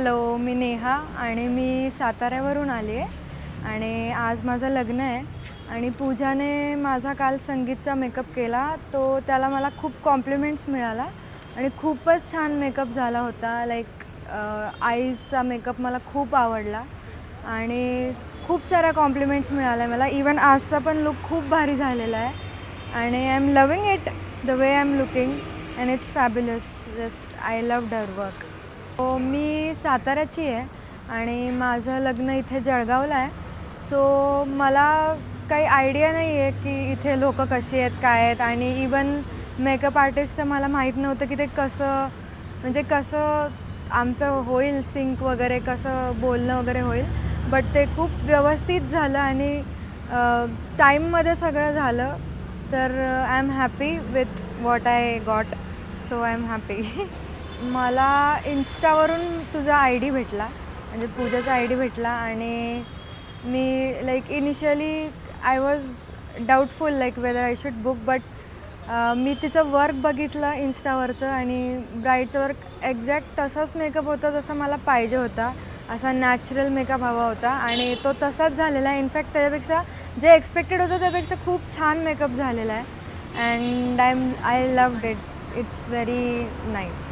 Hello, मी नेहा आणि मी साताऱ्यावरून आली आहे आणि आज माझं लग्न आहे आणि पूजाने माझा काल संगीतचा मेकअप केला. त्याला मला खूप कॉम्प्लिमेंट्स मिळाला आणि खूपच छान मेकअप झाला होता. आईजचा मेकअप मला खूप आवडला आणि खूप साऱ्या कॉम्प्लिमेंट्स मिळाल्या मला. इवन आजचा पण लुक खूप भारी झालेला आहे आणि I am loving it the way I am looking and it's fabulous. Just I loved her work. मी साताऱ्याची आहे आणि माझं लग्न इथे जळगावला आहे. मला काही आयडिया नाही आहे की इथे लोकं कशी आहेत, काय आहेत आणि इवन मेकअप आर्टिस्टचं मला माहीत नव्हतं की ते कसं आमचं होईल, सिंक वगैरे कसं बोलणं वगैरे होईल. बट ते खूप व्यवस्थित झालं आणि टाईममध्ये सगळं झालं. तर I am happy with what I got. So I am happy. मला इन्स्टावरून तुझा आय डी भेटला, म्हणजे पूजाचा आय डी भेटला आणि मी initially I was doubtful whether I should book. But मी तिचं वर्क बघितलं इन्स्टावरचं आणि ब्राईडचं वर्क एक्झॅक्ट तसाच मेकअप होता जसा मला पाहिजे होता. असा नॅचरल मेकअप हवा होता आणि तो तसाच झालेला आहे. इनफॅक्ट त्याच्यापेक्षा जे एक्सपेक्टेड होतं त्यापेक्षा खूप छान मेकअप झालेला आहे and I loved it. It's very nice.